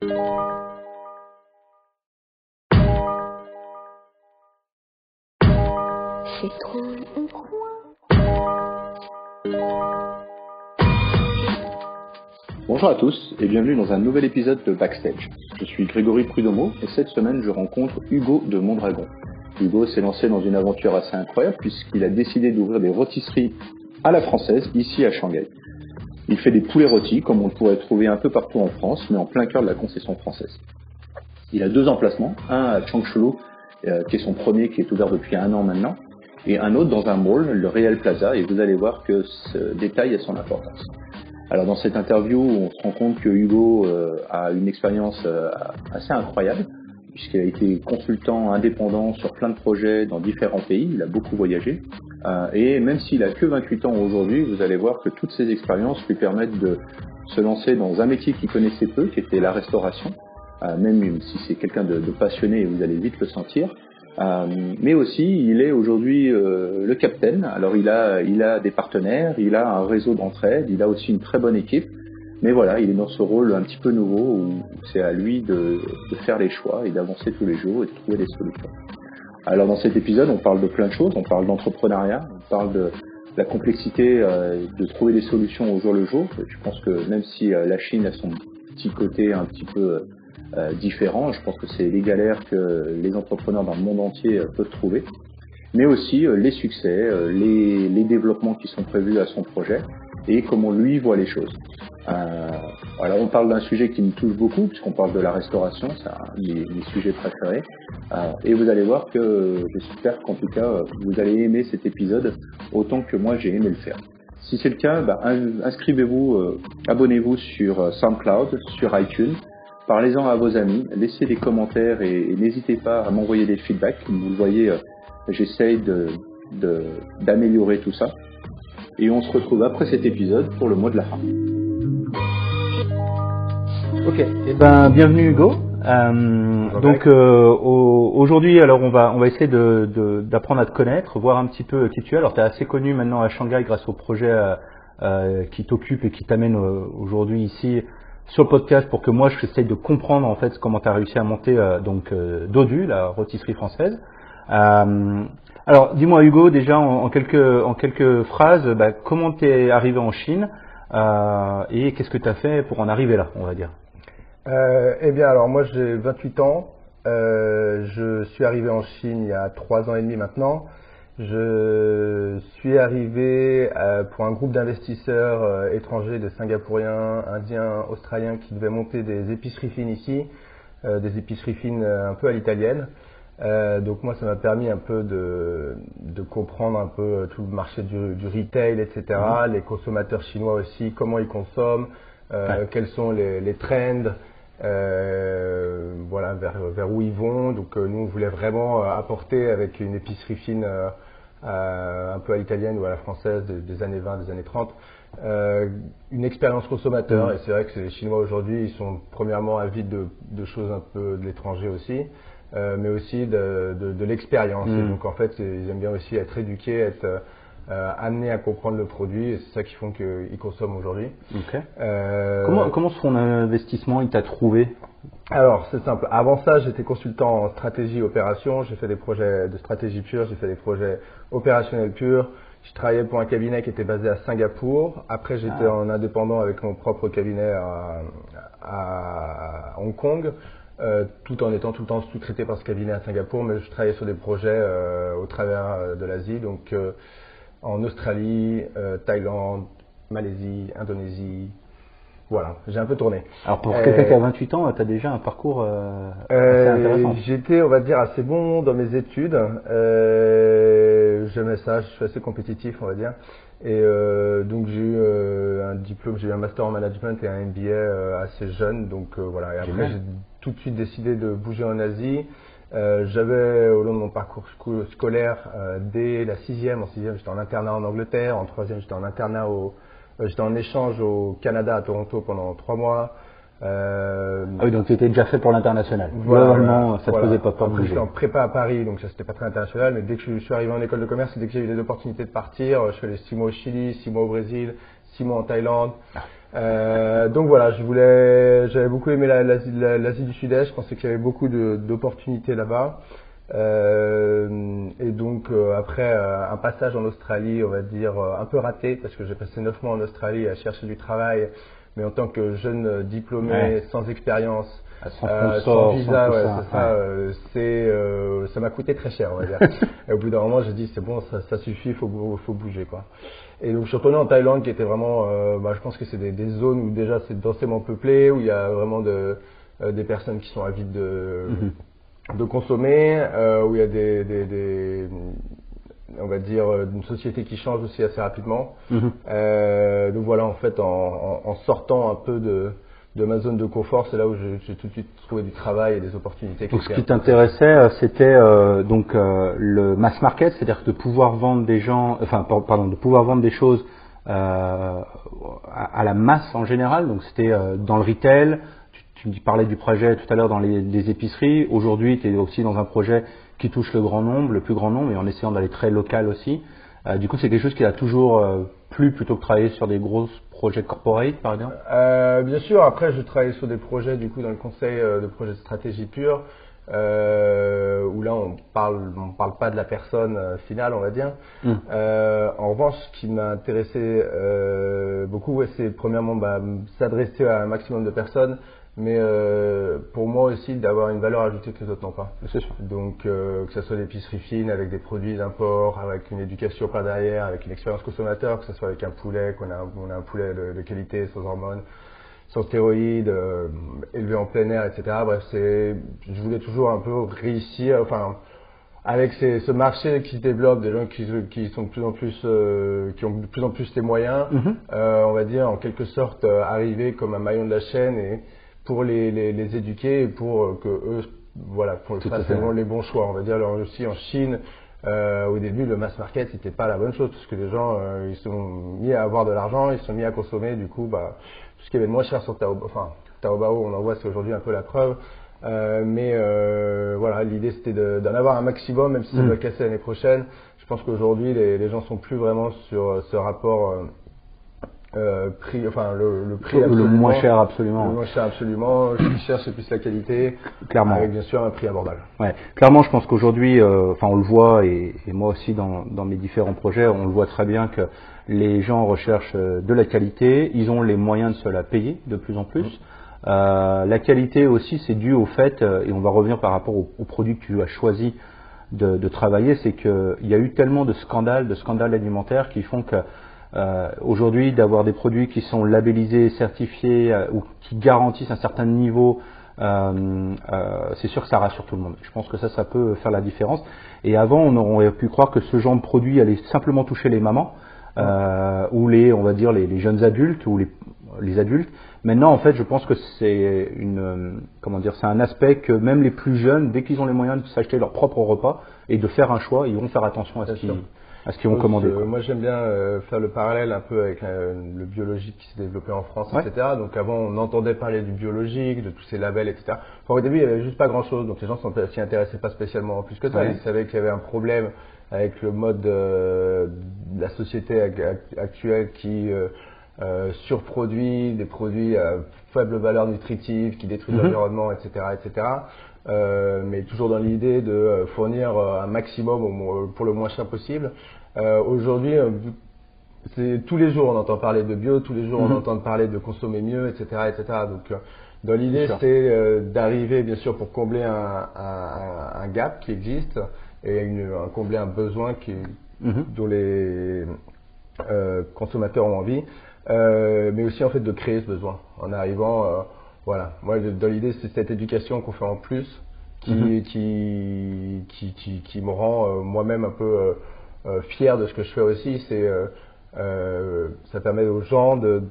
C'est trop un coin. Bonjour à tous et bienvenue dans un nouvel épisode de Backstage. Je suis Grégory Prudomo et cette semaine je rencontre Hugo de Mondragon. Hugo s'est lancé dans une aventure assez incroyable puisqu'il a décidé d'ouvrir des rôtisseries à la française ici à Shanghai. Il fait des poulets rôtis comme on le pourrait trouver un peu partout en France mais en plein cœur de la concession française. Il a deux emplacements, un à Changshulu qui est son premier qui est ouvert depuis 1 an maintenant et un autre dans un mall, le Real Plaza, et vous allez voir que ce détail a son importance. Alors dans cette interview, on se rend compte que Hugo a une expérience assez incroyable, puisqu'il a été consultant indépendant sur plein de projets dans différents pays, il a beaucoup voyagé, et même s'il a que 28 ans aujourd'hui, vous allez voir que toutes ces expériences lui permettent de se lancer dans un métier qu'il connaissait peu, qui était la restauration, même si c'est quelqu'un de passionné, vous allez vite le sentir. Mais aussi, il est aujourd'hui le capitaine. Alors, il a des partenaires, il a un réseau d'entraide, il a aussi une très bonne équipe. Mais voilà, il est dans ce rôle un petit peu nouveau où c'est à lui de faire les choix et d'avancer tous les jours et de trouver des solutions. Alors, dans cet épisode, on parle de plein de choses. On parle d'entrepreneuriat, on parle de la complexité de trouver des solutions au jour le jour. Je pense que même si la Chine a son petit côté un petit peu différents. Je pense que c'est les galères que les entrepreneurs dans le monde entier peuvent trouver, mais aussi les succès, les développements qui sont prévus à son projet et comment lui voit les choses. Alors on parle d'un sujet qui me touche beaucoup puisqu'on parle de la restauration, c'est un de mes sujets préférés, et vous allez voir que j'espère qu'en tout cas vous allez aimer cet épisode autant que moi j'ai aimé le faire. Si c'est le cas, inscrivez-vous, abonnez-vous sur SoundCloud, sur iTunes. Parlez-en à vos amis, laissez des commentaires et n'hésitez pas à m'envoyer des feedbacks. Comme vous le voyez, j'essaye d'améliorer tout ça. Et on se retrouve après cet épisode pour le mot de la fin. Ok, bienvenue Hugo. Donc aujourd'hui, alors on va essayer d'apprendre à te connaître, voir un petit peu qui tu es. Alors tu es assez connu maintenant à Shanghai grâce au projet qui t'occupe et qui t'amène aujourd'hui ici sur le podcast pour que moi je essaye de comprendre en fait comment tu as réussi à monter Dodu, la rôtisserie française. Alors dis-moi Hugo, déjà en quelques phrases, comment tu es arrivé en Chine et qu'est-ce que tu as fait pour en arriver là, on va dire. Eh bien alors moi j'ai 28 ans, je suis arrivé en Chine il y a 3 ans et demi maintenant. Je suis arrivé pour un groupe d'investisseurs étrangers, de Singapouriens, Indiens, Australiens qui devaient monter des épiceries fines ici, des épiceries fines un peu à l'italienne. Donc moi ça m'a permis un peu de comprendre un peu tout le marché du retail, etc. Les consommateurs chinois aussi, comment ils consomment, quels sont les trends. Voilà vers où ils vont. Donc nous on voulait vraiment apporter avec une épicerie fine un peu à l'italienne ou à la française des années 20, des années 30, une expérience consommateur. Et c'est vrai que les Chinois aujourd'hui ils sont premièrement avides de choses un peu de l'étranger aussi, mais aussi de l'expérience. Et donc en fait ils aiment bien aussi être éduqués, être amenés à comprendre le produit, et c'est ça qui font qu'ils consomment aujourd'hui. Okay. Comment son investissement il t'a trouvé? Alors c'est simple, avant ça j'étais consultant en stratégie opération, j'ai fait des projets de stratégie pure, j'ai fait des projets opérationnels purs, je travaillais pour un cabinet qui était basé à Singapour, après j'étais en indépendant avec mon propre cabinet à Hong Kong, tout en étant tout le temps sous-traité par ce cabinet à Singapour, mais je travaillais sur des projets au travers de l'Asie, donc en Australie, Thaïlande, Malaisie, Indonésie, voilà, j'ai un peu tourné. Alors pour quelqu'un qui a 28 ans, tu as déjà un parcours assez intéressant. J'étais, on va dire, assez bon dans mes études, j'aimais ça, je suis assez compétitif, on va dire. Et donc j'ai eu un diplôme, j'ai eu un master en management et un MBA assez jeune, donc voilà. Et après j'ai tout de suite décidé de bouger en Asie. J'avais au long de mon parcours scolaire, dès la 6e, en 6e j'étais en internat en Angleterre, en 3e j'étais en internat j'étais en échange au Canada à Toronto pendant 3 mois. Ah oui, donc tu étais déjà fait pour l'international. Voilà, ça te faisait pas peur de bouger. J'étais en prépa à Paris, donc ça c'était pas très international, mais dès que je suis arrivé en école de commerce, dès que j'ai eu des opportunités de partir, je suis allé 6 mois au Chili, 6 mois au Brésil, 6 mois en Thaïlande. Donc voilà, j'avais beaucoup aimé l'Asie du Sud-Est. Je pensais qu'il y avait beaucoup d'opportunités là-bas. Et donc après un passage en Australie, on va dire un peu raté, parce que j'ai passé 9 mois en Australie à chercher du travail, mais en tant que jeune diplômé, sans expérience, sans visa, ça m'a coûté très cher, on va dire. Et au bout d'un moment, j'ai dit c'est bon, ça suffit, faut bouger quoi. Et donc je suis retourné en Thaïlande, qui était vraiment, je pense que c'est des zones où déjà c'est densément peuplé, où il y a vraiment des personnes qui sont avides de consommer, où il y a on va dire, une société qui change aussi assez rapidement. Donc voilà, en fait, en sortant un peu de ma zone de confort, c'est là où j'ai tout de suite trouvé du travail et des opportunités. Donc ce qui t'intéressait, c'était le mass market, c'est-à-dire de pouvoir vendre de pouvoir vendre des choses à la masse en général. Donc c'était dans le retail. Tu parlais du projet tout à l'heure dans les épiceries. Aujourd'hui, tu es aussi dans un projet qui touche le plus grand nombre, et en essayant d'aller très local aussi. Du coup, c'est quelque chose qui a toujours plu plutôt que travailler sur des gros projets corporate, par exemple. Bien sûr. Après, je travaille sur des projets du coup dans le conseil de projets de stratégie pure, où là on parle pas de la personne finale, on va dire. En revanche, ce qui m'a intéressé beaucoup, c'est premièrement s'adresser à un maximum de personnes. Mais pour moi aussi d'avoir une valeur ajoutée que les autres n'ont pas. C'est sûr. Donc que ce soit l'épicerie fine avec des produits d'import, avec une éducation par derrière, avec une expérience consommateur, que ce soit avec un poulet, qu'on a un poulet de qualité, sans hormones, sans stéroïdes, élevé en plein air, etc. Bref, je voulais toujours un peu réussir, avec ce marché qui se développe, des gens qui sont de plus en plus, qui ont de plus en plus les moyens, on va dire en quelque sorte arriver comme un maillon de la chaîne et pour les éduquer et pour que eux fassent les bons choix. On va dire aussi en Chine, au début le mass market c'était pas la bonne chose, parce que les gens ils sont mis à avoir de l'argent, ils sont mis à consommer, du coup tout ce qui avait de moins cher sur Taobao, on en voit, c'est aujourd'hui un peu la preuve. Voilà, l'idée c'était d'en avoir un maximum, même si ça doit casser l'année prochaine. Je pense qu'aujourd'hui les gens sont plus vraiment sur ce rapport prix, le prix le moins cher absolument. Le moins cher absolument. Ce qu'ils cherchent c'est plus la qualité, clairement. Avec bien sûr un prix abordable. Ouais, clairement, je pense qu'aujourd'hui, on le voit, et moi aussi dans mes différents projets, on le voit très bien que les gens recherchent de la qualité, ils ont les moyens de se la payer de plus en plus. La qualité aussi, c'est dû au fait, et on va revenir par rapport au produit que tu as choisi de travailler, c'est qu'il y a eu tellement de scandales alimentaires qui font que aujourd'hui, d'avoir des produits qui sont labellisés, certifiés ou qui garantissent un certain niveau, c'est sûr que ça rassure tout le monde. Je pense que ça peut faire la différence. Et avant, on aurait pu croire que ce genre de produit allait simplement toucher les mamans ou on va dire les jeunes adultes ou les adultes. Maintenant, en fait, je pense que c'est c'est un aspect que même les plus jeunes, dès qu'ils ont les moyens de s'acheter leur propre repas et de faire un choix, ils vont faire attention à ce qu'ils vont commander. Moi, j'aime bien faire le parallèle un peu avec le biologique qui s'est développé en France, etc. Donc avant, on entendait parler du biologique, de tous ces labels, etc. Au début, il n'y avait juste pas grand-chose, donc les gens s'y intéressaient pas spécialement plus que ça. Ils savaient qu'il y avait un problème avec le mode de la société actuelle qui surproduit des produits à faible valeur nutritive, qui détruisent l'environnement, etc., etc. Mais toujours dans l'idée de fournir un maximum pour le moins cher possible. Aujourd'hui, tous les jours on entend parler de bio, tous les jours on entend parler de consommer mieux, etc., etc. Donc dans l'idée c'est d'arriver bien sûr pour combler un gap qui existe et combler un besoin dont les consommateurs ont envie, mais aussi en fait de créer ce besoin en arrivant. Voilà, moi dans l'idée c'est cette éducation qu'on fait en plus qui me rend moi-même un peu fier de ce que je fais aussi. Ça permet aux gens de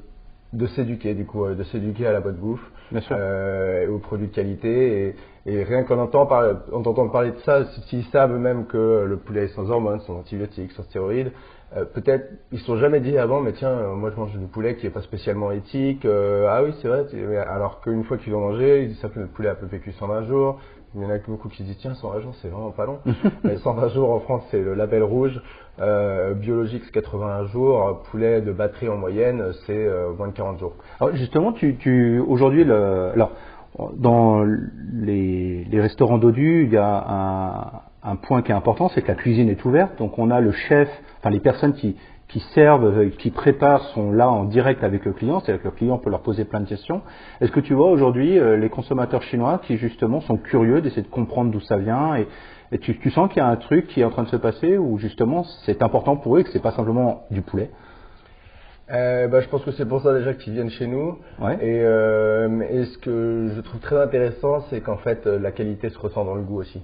s'éduquer, du coup, de s'éduquer à la bonne bouffe, et aux produits de qualité, et rien qu'en entendant parler de ça, s'ils savent même que le poulet est sans hormones, sans antibiotiques, sans stéroïdes, peut-être ils se sont jamais dit avant, mais tiens, moi je mange du poulet qui est pas spécialement éthique. Ah oui, c'est vrai. Alors qu'une fois qu'ils l'ont mangé, ils savent que le poulet a peu vécu 120 jours. Il y en a beaucoup qui se disent tiens, 120 jours, c'est vraiment pas long. Mais 120 jours en France, c'est le label rouge. Biologique, c'est 81 jours. Poulet de batterie en moyenne, c'est moins de 40 jours. Alors justement, aujourd'hui, alors dans les restaurants Dodu, il y a un point qui est important, c'est que la cuisine est ouverte. Donc on a le chef, enfin les personnes qui servent, qui préparent sont là en direct avec le client, c'est-à-dire que le client peut leur poser plein de questions. Est-ce que tu vois aujourd'hui les consommateurs chinois qui justement sont curieux d'essayer de comprendre d'où ça vient et tu sens qu'il y a un truc qui est en train de se passer où justement c'est important pour eux et que c'est pas simplement du poulet? Je pense que c'est pour ça déjà qu'ils viennent chez nous. Ouais. Et ce que je trouve très intéressant, c'est qu'en fait la qualité se ressent dans le goût aussi.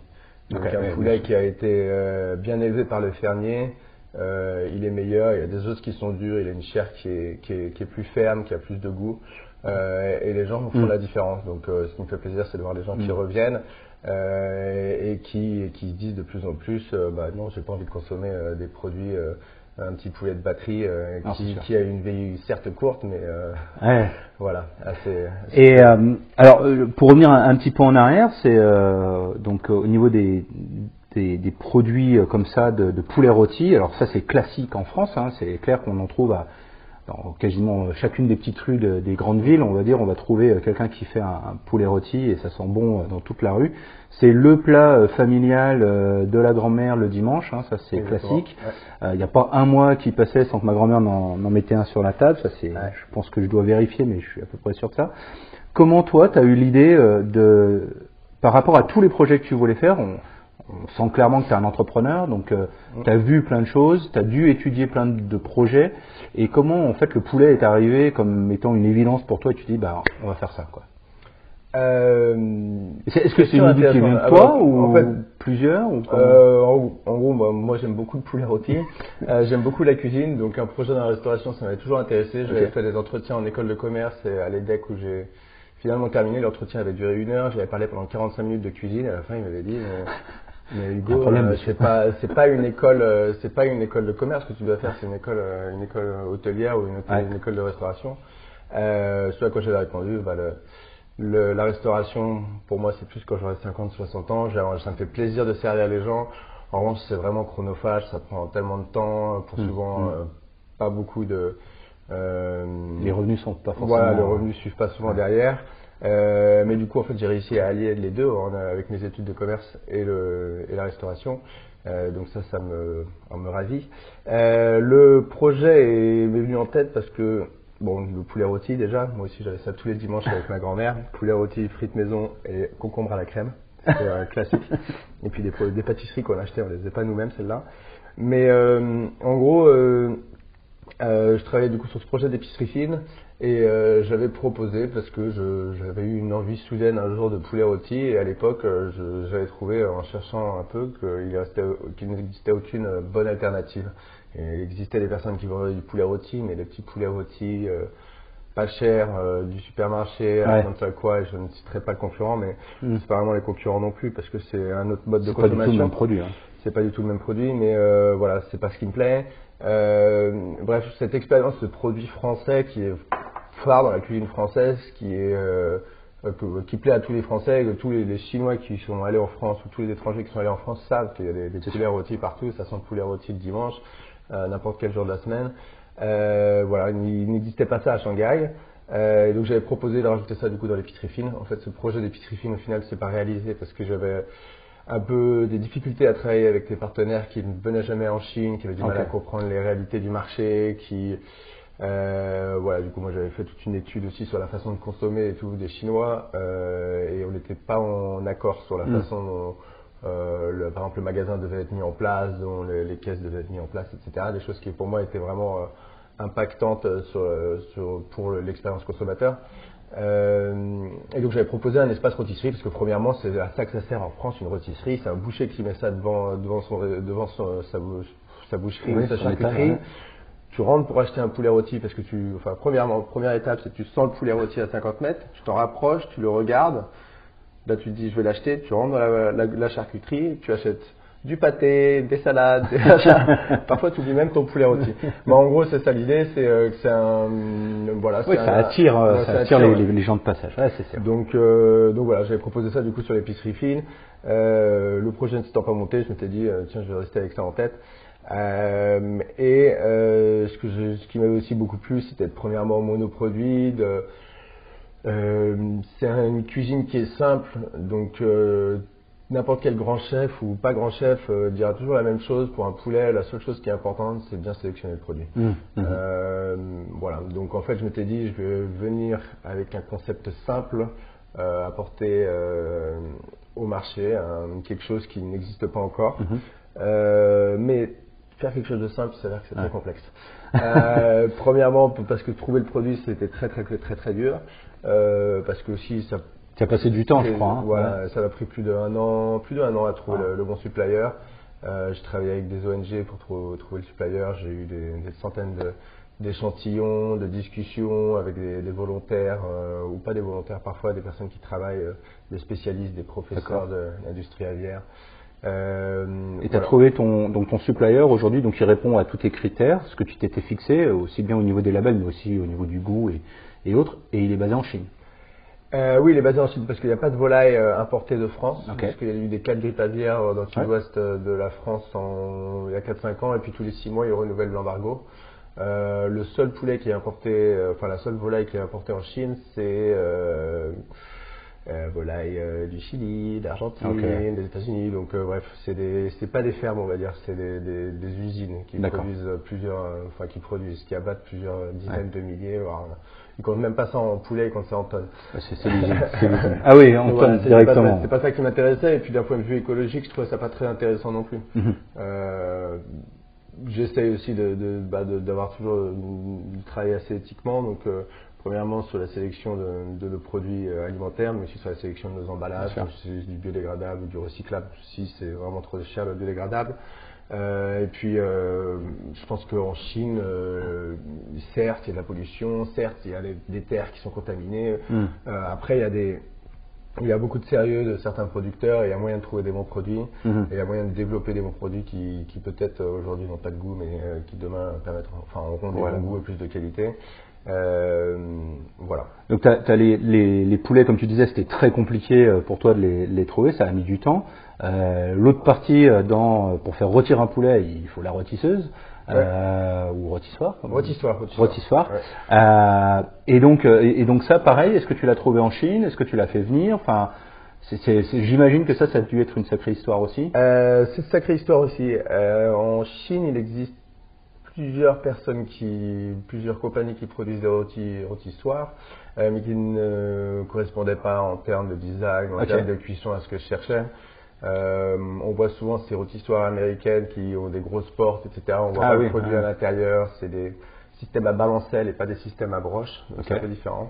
Donc un poulet qui a été bien élevé par le fermier, il est meilleur. Il y a des os qui sont durs, il a une chair qui est plus ferme, qui a plus de goût. Et les gens font la différence. Donc ce qui me fait plaisir, c'est de voir les gens qui reviennent et qui disent de plus en plus, non, j'ai pas envie de consommer des produits. Un petit poulet de batterie qui a une vie certes courte, mais voilà, assez. Et alors, pour revenir un petit peu en arrière, c'est donc au niveau des produits comme ça de poulet rôti. Alors ça, c'est classique en France. Hein, c'est clair qu'on en trouve dans quasiment chacune des petites rues des grandes villes. On va dire, on va trouver quelqu'un qui fait un poulet rôti et ça sent bon dans toute la rue. C'est le plat familial de la grand-mère le dimanche, hein, ça c'est classique. Il n'y a pas un mois qui passait sans que ma grand-mère n'en mettait un sur la table, ça c'est, je pense que je dois vérifier, mais je suis à peu près sûr de ça. Comment toi, tu as eu l'idée par rapport à tous les projets que tu voulais faire, on sent clairement que tu es un entrepreneur, donc tu as vu plein de choses, tu as dû étudier plein de projets, et comment en fait le poulet est arrivé comme étant une évidence pour toi et tu dis on va faire ça quoi. Est-ce que c'est une idée qui vient de toi ou en fait, plusieurs ou en gros, moi j'aime beaucoup le poulet rôti, j'aime beaucoup la cuisine, donc un projet dans la restauration ça m'avait toujours intéressé. J'avais fait des entretiens en école de commerce et à l'EDEC où j'ai finalement terminé. L'entretien avait duré 1 heure, j'avais parlé pendant 45 minutes de cuisine et à la fin il m'avait dit mais Hugo, c'est pas une école de commerce que tu dois faire, c'est une école hôtelière ou une école de restauration. Ce à quoi j'avais répondu, la restauration, pour moi, c'est plus quand j'aurai 50, 60 ans. Ça me fait plaisir de servir les gens. En revanche, c'est vraiment chronophage. Ça prend tellement de temps. Pour souvent, pas beaucoup de... les revenus sont pas forcément... Voilà, les revenus suivent pas souvent derrière. Mais du coup, en fait, j'ai réussi à allier les deux avec mes études de commerce et la restauration. Donc ça me ravit. Le projet m'est venu en tête parce que le poulet rôti déjà, moi aussi j'avais ça tous les dimanches avec ma grand-mère. Poulet rôti, frites maison et concombre à la crème, c'est classique. Et puis des pâtisseries qu'on achetait, on les faisait pas nous-mêmes celles-là. Mais en gros, je travaillais du coup sur ce projet d'épicerie fine et j'avais proposé parce que j'avais eu une envie soudaine un jour de poulet rôti et à l'époque j'avais trouvé en cherchant un peu qu'il n'existait aucune bonne alternative. Et il existait des personnes qui vendaient du poulet rôti, mais des petits poulets rôtis pas chers du supermarché, à je ne sais quoi, et je ne citerai pas le concurrent, mais c'est pas vraiment les concurrents non plus parce que c'est un autre mode de consommation. C'est pas du tout le même produit. Hein. C'est pas du tout le même produit, mais voilà, c'est pas ce qui me plaît. Bref, cette expérience de produit français qui est phare dans la cuisine française, qui plaît à tous les Français, et que tous les Chinois qui sont allés en France ou tous les étrangers qui sont allés en France savent qu'il y a des poulets rôtis partout, ça sent le poulet rôti le dimanche, n'importe quel jour de la semaine. Voilà, il n'existait pas ça à Shanghai. Et donc j'avais proposé de rajouter ça du coup dans l'épicerie fine. En fait, ce projet d'épicerie fine au final s'est pas réalisé parce que j'avais un peu des difficultés à travailler avec des partenaires qui ne venaient jamais en Chine, qui avaient du mal à comprendre les réalités du marché, voilà, du coup moi j'avais fait toute une étude aussi sur la façon de consommer et tout des Chinois et on n'était pas en accord sur la façon dont par exemple le magasin devait être mis en place, dont les caisses devaient être mises en place, etc. Des choses qui pour moi étaient vraiment impactantes pour l'expérience consommateur. Et donc j'avais proposé un espace rôtisserie parce que premièrement c'est à ça que ça sert en France une rôtisserie, c'est un boucher qui met ça devant sa boucherie ou sa charcuterie. Tu rentres pour acheter un poulet rôti parce que première étape c'est que tu sens le poulet rôti à 50 mètres, tu t'en rapproches, tu le regardes, là tu te dis je vais l'acheter, tu rentres dans la charcuterie, tu achètes du pâté, des salades, parfois tu oublies même ton poulet rôti. Mais en gros c'est ça l'idée, c'est que c'est un voilà. Oui, ça attire, ça attire les gens de passage. Ouais, c'est sûr. Donc voilà, j'avais proposé ça du coup sur l'épicerie fine. Le projet ne s'étant pas monté, je m'étais dit tiens je vais rester avec ça en tête. Ce qui m'avait aussi beaucoup plu, c'était premièrement monoproduit. C'est une cuisine qui est simple, donc n'importe quel grand chef ou pas grand chef dira toujours la même chose. Pour un poulet, la seule chose qui est importante, c'est bien sélectionner le produit. Voilà, donc en fait je m'étais dit je vais venir avec un concept simple, apporter au marché quelque chose qui n'existe pas encore, mais faire quelque chose de simple, ça a l'air que c'est très complexe. Premièrement, parce que trouver le produit, c'était très dur. Parce que aussi, ça. Tu as passé du temps, je crois. Hein. Voilà, ça m'a pris plus d'un an à trouver le bon supplier. J'ai travaillé avec des ONG pour trouver le supplier. J'ai eu des centaines d'échantillons, de discussions avec des volontaires, ou pas des volontaires, parfois des personnes qui travaillent, des spécialistes, des professeurs de l'industrie aviaire. Et tu as trouvé ton supplier aujourd'hui, donc il répond à tous tes critères, ce que tu t'étais fixé, aussi bien au niveau des labels, mais aussi au niveau du goût et autres, et il est basé en Chine. Oui, il est basé en Chine parce qu'il n'y a pas de volaille importée de France, Okay. parce qu'il y a eu des cas de grippe aviaire dans le sud-ouest de la France il y a 4-5 ans, et puis tous les 6 mois, ils renouvellent l'embargo. Le seul poulet qui est importé, la seule volaille qui est importée en Chine, c'est volaille du Chili, d'Argentine, des États-Unis. Donc bref, c'est pas des fermes, on va dire, c'est des usines qui produisent qui abattent plusieurs dizaines de milliers, voire ils comptent même pas ça en poulet, ils comptent ça en tonnes. C'est l'usine. Ah oui, en tonnes directement. C'est pas ça qui m'intéressait, et puis d'un point de vue écologique, je trouvais ça pas très intéressant non plus. J'essaye aussi d'avoir toujours du travail assez éthiquement, donc premièrement sur la sélection de nos produits alimentaires, mais aussi sur la sélection de nos emballages, si c'est du biodégradable ou du recyclable, si c'est vraiment trop cher le biodégradable. Et puis je pense qu'en Chine, certes il y a de la pollution, certes il y a des terres qui sont contaminées, après il y a beaucoup de sérieux de certains producteurs, et il y a moyen de trouver des bons produits, et il y a moyen de développer des bons produits qui peut-être aujourd'hui n'ont pas de goût, mais qui demain auront des bons goûts et plus de qualité. Voilà. Donc t'as les poulets, comme tu disais, c'était très compliqué pour toi de les trouver, ça a mis du temps. L'autre partie, pour faire rôtir un poulet, il faut la rôtisseuse. Ou rôtissoire. Rôtissoire. Ouais. Et donc ça, pareil, est-ce que tu l'as trouvé en Chine? Est-ce que tu l'as fait venir? Enfin, j'imagine que ça a dû être une sacrée histoire aussi. C'est une sacrée histoire aussi. En Chine, il existe plusieurs compagnies qui produisent des rôtissoires, mais qui ne correspondaient pas en termes de design, en termes de cuisson à ce que je cherchais. On voit souvent ces rôtissoires américaines qui ont des grosses portes, etc. On voit pas le produit à l'intérieur. C'est des systèmes à balancelle et pas des systèmes à broche. Donc c'est un peu différent.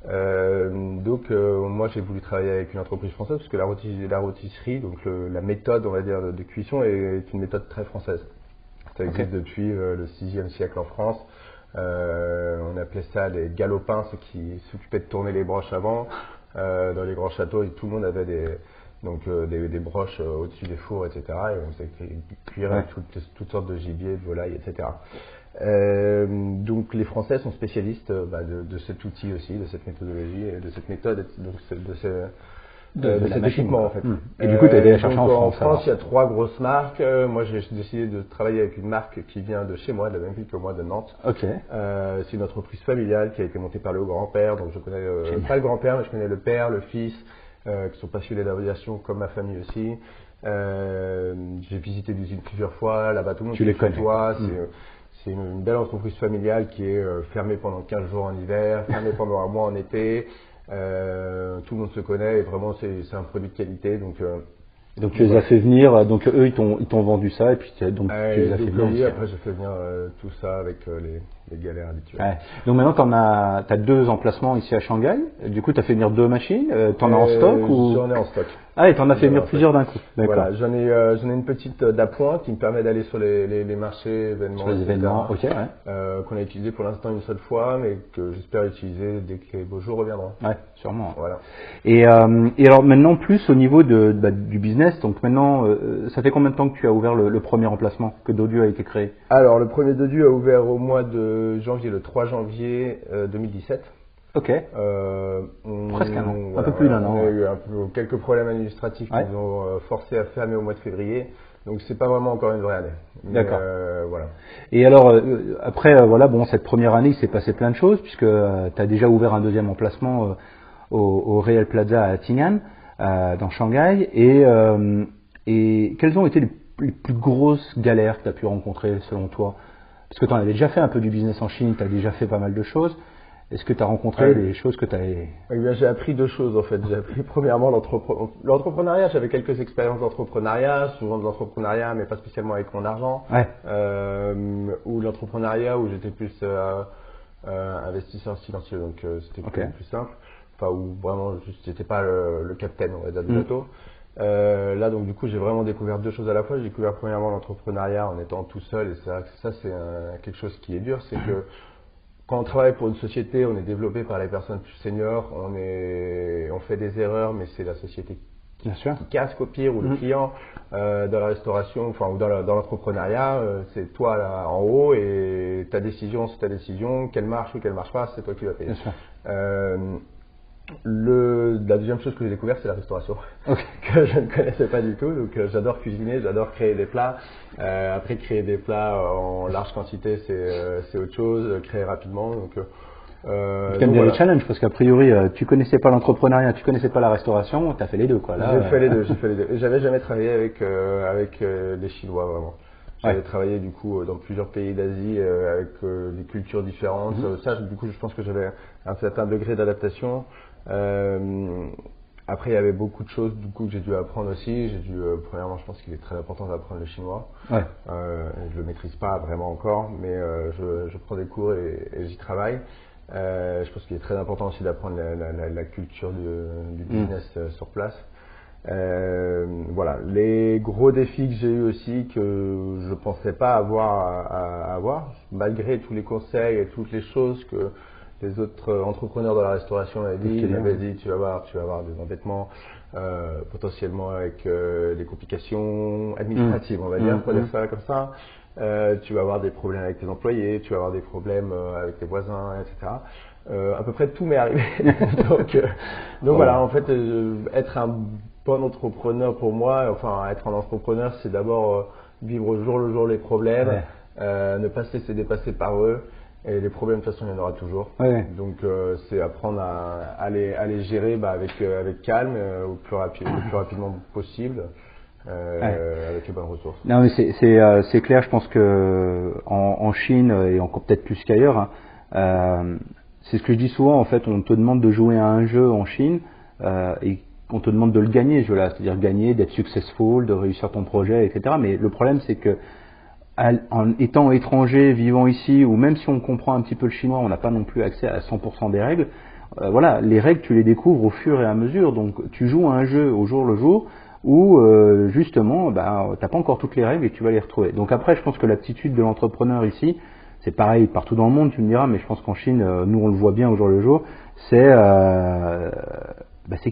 Moi j'ai voulu travailler avec une entreprise française parce que la rôtisserie, donc la méthode, on va dire, de cuisson est une méthode très française. Ça existe depuis le 6e siècle en France. On appelait ça les galopins, ceux qui s'occupaient de tourner les broches avant. Dans les grands châteaux, tout le monde avait des broches au-dessus des fours, etc. Et on faisait cuire toutes sortes de gibier, de volailles, etc. Donc les Français sont spécialistes de cet outil aussi, de cette méthodologie, et de cette méthode, de cet équipement en fait. Et du coup, tu as été chercher en France. En France, il y a 3 grosses marques. Moi, j'ai décidé de travailler avec une marque qui vient de chez moi, de la même ville que moi, de Nantes. C'est une entreprise familiale qui a été montée par le grand-père, donc je connais pas le grand-père, mais je connais le père, le fils, qui sont passionnés d'aviation comme ma famille aussi. J'ai visité l'usine plusieurs fois, là-bas tout le monde tu les connais. C'est une belle entreprise familiale qui est fermée pendant 15 jours en hiver, fermée pendant un mois en été. Tout le monde se connaît et vraiment c'est un produit de qualité. Donc tu les as fait venir, donc eux ils t'ont vendu ça et puis tu les as fait venir. Oui, après j'ai fait venir tout ça avec les galères habituelles. Ouais. Donc maintenant tu as 2 emplacements ici à Shanghai. Du coup tu as fait venir 2 machines. T'en as en stock ou? J'en ai en stock. Ah, et t'en as fait venir plusieurs d'un coup. D'accord. Voilà, j'en ai une petite d'appoint qui me permet d'aller sur les marchés, événements, sur les événements, qu'on a utilisé pour l'instant une seule fois, mais que j'espère utiliser dès que les beaux jours reviendront. Ouais, sûrement. Voilà. Et alors maintenant plus au niveau du business. business. Donc maintenant, ça fait combien de temps que tu as ouvert le premier emplacement, que Dodu a été créé? Alors, le premier Dodu a ouvert au mois de janvier, le 3 janvier 2017. Ok. Presque un an, un peu plus d'un an. On a eu quelques problèmes administratifs qui nous ont forcé à fermer au mois de février. Donc c'est pas vraiment encore une vraie année. D'accord. Voilà. Et alors après voilà, bon, cette première année il s'est passé plein de choses puisque tu as déjà ouvert un deuxième emplacement au Real Plaza à Ting'an dans Shanghai et quelles ont été les plus grosses galères que tu as pu rencontrer selon toi? Parce que tu en avais déjà fait un peu du business en Chine, tu as déjà fait pas mal de choses. Est-ce que tu as rencontré des choses que tu as... Eh bien, j'ai appris deux choses en fait. J'ai appris premièrement l'entrepreneuriat. J'avais quelques expériences d'entrepreneuriat, souvent de l'entrepreneuriat, mais pas spécialement avec mon argent. Ouais. Ou l'entrepreneuriat où j'étais plus investisseur financier, donc c'était plus simple. Enfin, où vraiment, j'étais pas le capitaine, on va dire, du bateau. Là, donc du coup, j'ai vraiment découvert deux choses à la fois. J'ai découvert premièrement l'entrepreneuriat en étant tout seul, et c'est vrai que ça, c'est quelque chose qui est dur, c'est que quand on travaille pour une société, on est développé par les personnes plus seniors, on fait des erreurs, mais c'est la société qui casque au pire, ou le client. Dans la restauration, enfin, ou dans l'entrepreneuriat, c'est toi là, en haut, et ta décision, c'est ta décision, qu'elle marche ou qu'elle marche pas, c'est toi qui vas payer. La deuxième chose que j'ai découvert, c'est la restauration, que je ne connaissais pas du tout. Donc j'adore cuisiner, j'adore créer des plats. Après, créer des plats en large quantité, c'est autre chose. Créer rapidement. Donc t'aimes bien le challenge parce qu'a priori, tu connaissais pas l'entrepreneuriat, tu connaissais pas la restauration, tu as fait les deux quoi. J'ai fait les deux. Et j'avais jamais travaillé avec les Chinois vraiment. J'avais travaillé du coup dans plusieurs pays d'Asie avec des cultures différentes. Ça, du coup, je pense que j'avais un certain degré d'adaptation. Après, il y avait beaucoup de choses du coup que j'ai dû apprendre aussi. Premièrement, je pense qu'il est très important d'apprendre le chinois. Je le maîtrise pas vraiment encore, mais je prends des cours et j'y travaille. Je pense qu'il est très important aussi d'apprendre la culture du business sur place. Voilà, les gros défis que j'ai eu aussi que je pensais pas avoir, malgré tous les conseils et toutes les choses que les autres entrepreneurs dans la restauration m'avaient dit. Ils m'avaient dit tu vas avoir des endettements potentiellement avec des complications administratives, on va dire, pour dire ça comme ça. Tu vas avoir des problèmes avec tes employés, tu vas avoir des problèmes avec tes voisins, etc. À peu près tout m'est arrivé. donc voilà, en fait, être un bon entrepreneur pour moi, enfin être un entrepreneur, c'est d'abord vivre au jour le jour les problèmes, ne pas se laisser dépasser par eux. Et les problèmes, de toute façon, il y en aura toujours. Donc, c'est apprendre à les gérer avec calme, le plus rapidement possible, avec les bonnes ressources. Non, mais c'est clair. Je pense que en Chine et encore peut-être plus qu'ailleurs, c'est ce que je dis souvent. En fait, on te demande de jouer à un jeu en Chine et on te demande de le gagner, ce jeu-là, c'est-à-dire gagner, d'être successful, de réussir ton projet, etc. Mais le problème, c'est que en étant étranger, vivant ici, ou même si on comprend un petit peu le chinois, on n'a pas non plus accès à 100% des règles. Voilà, les règles, tu les découvres au fur et à mesure. Donc, tu joues à un jeu au jour le jour où, justement, t'as pas encore toutes les règles et tu vas les retrouver. Donc après, je pense que l'attitude de l'entrepreneur ici, c'est pareil partout dans le monde, tu me diras, mais je pense qu'en Chine, nous, on le voit bien au jour le jour, c'est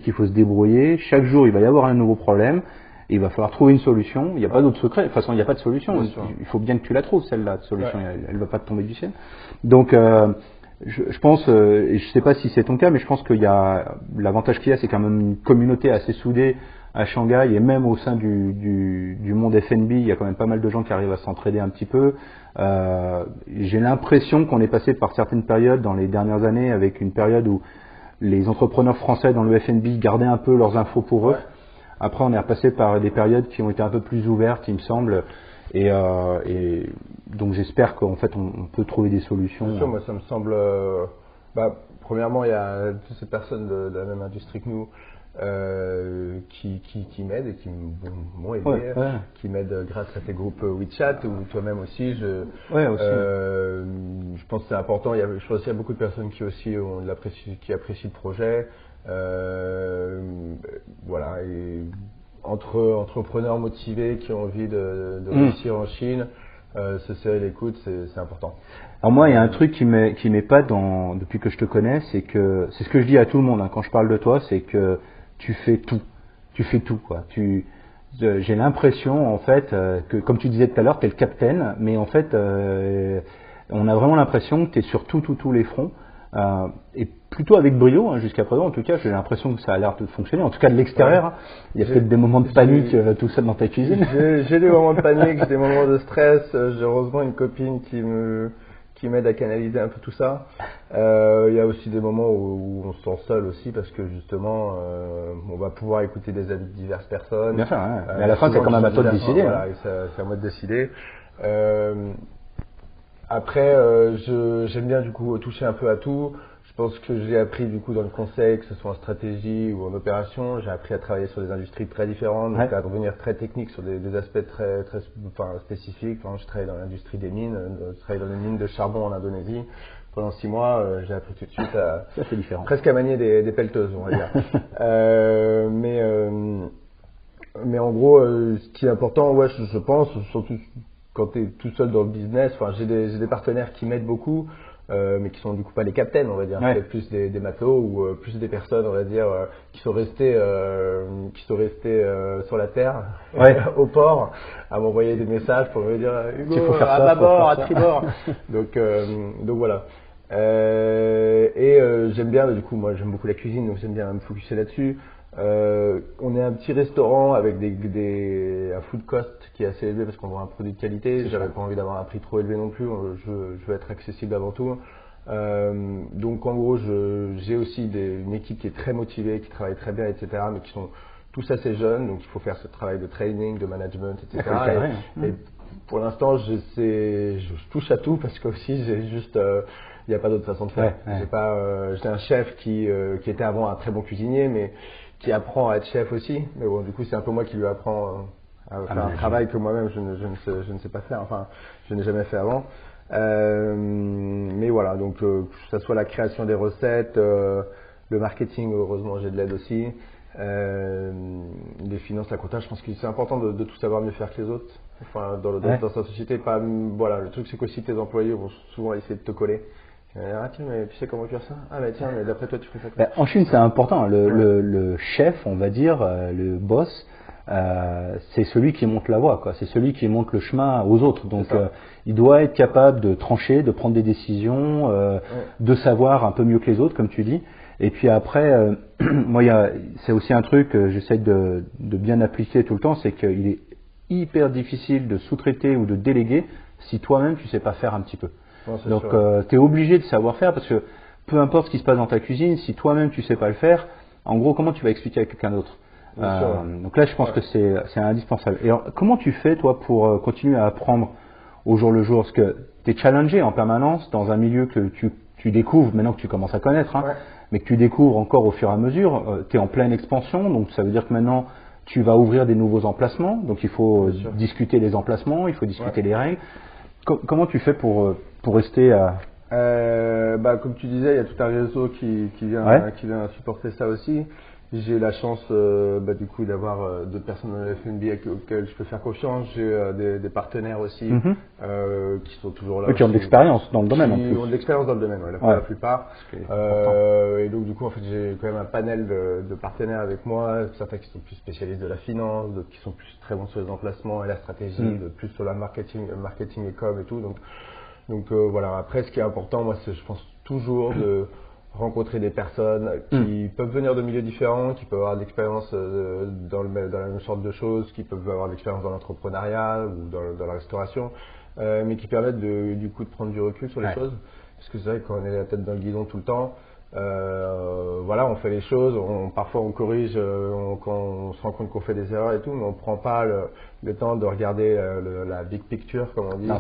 qu'il faut se débrouiller. Chaque jour, il va y avoir un nouveau problème. Il va falloir trouver une solution. Il n'y a pas d'autre secret. De toute façon, il n'y a pas de solution. Il faut bien que tu la trouves, celle-là, de solution. Elle ne va pas te tomber du ciel. Donc, je pense, et je ne sais pas si c'est ton cas, mais je pense qu'il y a l'avantage qu'il y a, c'est quand même une communauté assez soudée à Shanghai et même au sein du monde F&B, il y a quand même pas mal de gens qui arrivent à s'entraider un petit peu. J'ai l'impression qu'on est passé par certaines périodes dans les dernières années avec une période où les entrepreneurs français dans le F&B gardaient un peu leurs infos pour eux. Après, on est repassé par des périodes qui ont été un peu plus ouvertes, il me semble, et donc j'espère qu'en fait on peut trouver des solutions. Bien sûr, moi ça me semble. Premièrement, il y a toutes ces personnes de la même industrie que nous qui m'aident et qui m'ont aidé, qui m'aident grâce à tes groupes WeChat ou toi-même aussi. Je pense que c'est important. Je pense qu'il y a beaucoup de personnes qui aussi qui apprécient le projet. Voilà, et entre entrepreneurs motivés qui ont envie de réussir en Chine, se serrer les coudes, c'est important. Alors moi, il y a un truc qui m'épate depuis que je te connais, c'est ce que je dis à tout le monde quand je parle de toi, c'est que tu fais tout quoi. j'ai l'impression en fait que, comme tu disais tout à l'heure, tu es le capitaine, mais en fait, on a vraiment l'impression que tu es sur tous les fronts, et plutôt avec brio, hein, jusqu'à présent. En tout cas, j'ai l'impression que ça a l'air de fonctionner. En tout cas, de l'extérieur, hein. Il y a peut-être des moments de panique tout seul dans ta cuisine. J'ai des moments de panique, j'ai des moments de stress. J'ai heureusement une copine qui m'aide à canaliser un peu tout ça. Il y a aussi des moments où on se sent seul aussi parce que justement on va pouvoir écouter des avis de diverses personnes. Bien sûr, hein. Mais à la fin c'est quand même à toi de décider. Voilà, c'est à moi de décider. Après j'aime bien du coup toucher un peu à tout. Je pense que j'ai appris du coup dans le conseil, que ce soit en stratégie ou en opération, j'ai appris à travailler sur des industries très différentes, donc à devenir très technique sur des aspects très spécifiques. Enfin, je travaille dans l'industrie des mines, je travaille dans les mines de charbon en Indonésie. Pendant 6 mois, j'ai appris tout de suite à ça, c'est différent. Presque à manier des pelleteuses, on va dire. Mais en gros, ce qui est important, ouais, je pense, surtout quand tu es tout seul dans le business, enfin, j'ai des partenaires qui m'aident beaucoup. Mais qui sont du coup pas les captains, on va dire, peut-être plus des matelots ou plus des personnes, on va dire, qui sont restés sur la terre, au port, à m'envoyer des messages pour me dire Hugo, à bâbord, à tribord. donc voilà. J'aime bien, du coup, moi j'aime beaucoup la cuisine, donc j'aime bien me focuser là-dessus. On est un petit restaurant avec un food cost qui est assez élevé parce qu'on vend un produit de qualité. J'avais pas envie d'avoir un prix trop élevé non plus. Je veux être accessible avant tout. Donc en gros, j'ai aussi une équipe qui est très motivée, qui travaille très bien, etc. Mais qui sont tous assez jeunes. Donc il faut faire ce travail de training, de management, etc. Et pour l'instant, je touche à tout parce que aussi j'ai juste il n'y a pas d'autre façon de faire. J'ai un chef qui était avant un très bon cuisinier, mais qui apprend à être chef aussi. Mais bon, du coup, c'est un peu moi qui lui apprends à faire un travail que moi-même je ne sais pas faire. Enfin, je n'ai jamais fait avant. Mais voilà, donc que ce soit la création des recettes, le marketing, heureusement, j'ai de l'aide aussi. Les finances, la compta, je pense que c'est important de tout savoir mieux faire que les autres. Enfin, dans sa société, voilà, le truc c'est qu'aussi tes employés vont souvent essayer de te coller. Ah tiens, mais tu sais comment faire ça? Ah bah tiens, mais d'après toi tu fais ça quoi? En Chine c'est important, le chef, on va dire, le boss, c'est celui qui montre la voie, quoi. C'est celui qui montre le chemin aux autres. Donc il doit être capable de trancher, de prendre des décisions, de savoir un peu mieux que les autres, comme tu dis. Et puis après, moi c'est aussi un truc que j'essaie de bien appliquer tout le temps, c'est qu'il est hyper difficile de sous-traiter ou de déléguer si toi-même tu sais pas faire un petit peu. Donc tu es obligé de savoir faire parce que peu importe ce qui se passe dans ta cuisine, si toi-même tu sais pas le faire, en gros comment tu vas expliquer à quelqu'un d'autre? Donc là je pense que c'est indispensable. Et alors, comment tu fais toi pour continuer à apprendre au jour le jour? Parce que tu es challengé en permanence dans un milieu que tu découvres maintenant que tu commences à connaître, hein, mais que tu découvres encore au fur et à mesure. Tu es en pleine expansion, donc ça veut dire que maintenant tu vas ouvrir des nouveaux emplacements, donc il faut discuter les emplacements, il faut discuter les règles. Comment tu fais pour rester à... Comme tu disais, il y a tout un réseau qui vient supporter ça aussi. J'ai la chance du coup d'avoir d'autres personnes dans le FNB auxquelles je peux faire confiance. J'ai des partenaires aussi qui sont toujours là. Qui ont de l'expérience dans le domaine en plus. Qui ont de l'expérience dans le domaine, la plupart. Et donc du coup en fait j'ai quand même un panel de partenaires avec moi, certains qui sont plus spécialistes de la finance, d'autres qui sont plus très bons sur les emplacements et la stratégie, d'autres plus sur la marketing et com et tout. Donc voilà, après ce qui est important, moi c'est je pense toujours de rencontrer des personnes qui peuvent venir de milieux différents, qui peuvent avoir de l'expérience dans la même sorte de choses, qui peuvent avoir de l'expérience dans l'entrepreneuriat ou dans la restauration, mais qui permettent du coup de prendre du recul sur les choses. Parce que c'est vrai que quand on est la tête dans le guidon tout le temps, on fait les choses, parfois on corrige quand on se rend compte qu'on fait des erreurs et tout, mais on prend pas le temps de regarder la big picture comme on dit,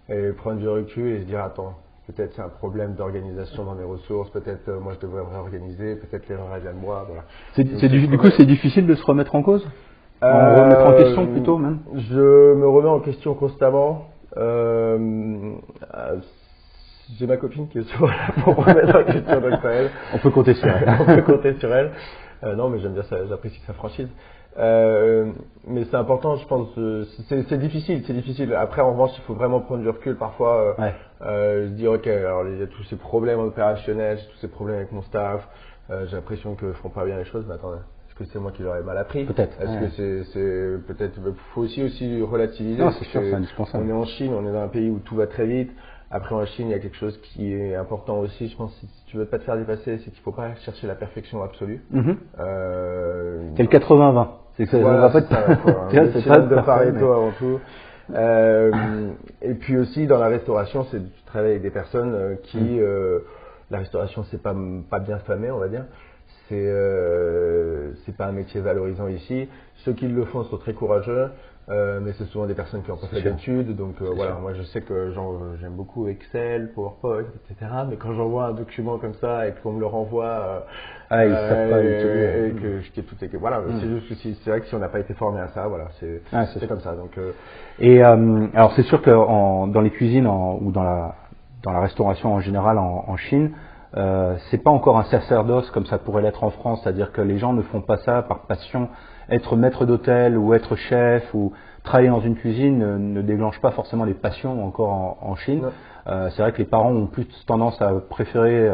et prendre du recul et se dire attends, peut-être c'est un problème d'organisation dans mes ressources, peut-être moi je devrais réorganiser, peut-être l'erreur elle vient de moi, voilà. Du coup c'est difficile de se remettre en cause? Remettre en question plutôt même? Je me remets en question constamment. J'ai ma copine qui est souvent là pour remettre en question, donc ça aide. On peut compter sur elle. On peut compter sur elle. Non, mais j'aime bien ça, j'apprécie sa franchise. Mais c'est important, je pense. C'est difficile. Après, en revanche, il faut vraiment prendre du recul. Parfois, se dire ok, alors il y a tous ces problèmes opérationnels, tous ces problèmes avec mon staff. J'ai l'impression qu'ils font pas bien les choses. Mais attendez, que c'est moi qui leur ai mal appris? Peut-être. Est-ce que c'est peut-être, faut aussi relativiser. Non, c'est sûr, c'est indispensable. On est en Chine, on est dans un pays où tout va très vite. Après, en Chine, il y a quelque chose qui est important aussi, je pense, si tu veux pas te faire dépasser, c'est qu'il faut pas chercher la perfection absolue. C'est le 80-20. C'est que ça va pas c'est pas de Pareto avant tout. Et puis aussi, dans la restauration, tu travailles avec des personnes qui, la restauration, c'est pas bien famé, on va dire. C'est pas un métier valorisant ici. Ceux qui le font sont très courageux. Mais c'est souvent des personnes qui ont pas fait d'études, donc voilà, moi je sais que j'aime beaucoup Excel, PowerPoint, etc. Mais quand j'envoie un document comme ça et qu'on me le renvoie, ils savent pas et que tout est, voilà, c'est juste que c'est vrai que si on n'a pas été formé à ça, voilà, c'est comme ça. Donc et alors c'est sûr que dans les cuisines ou dans la restauration en général en Chine, c'est pas encore un sacerdoce comme ça pourrait l'être en France, c'est-à-dire que les gens ne font pas ça par passion. Être maître d'hôtel ou être chef ou travailler dans une cuisine ne déclenche pas forcément des passions encore en Chine. C'est vrai que les parents ont plus tendance à préférer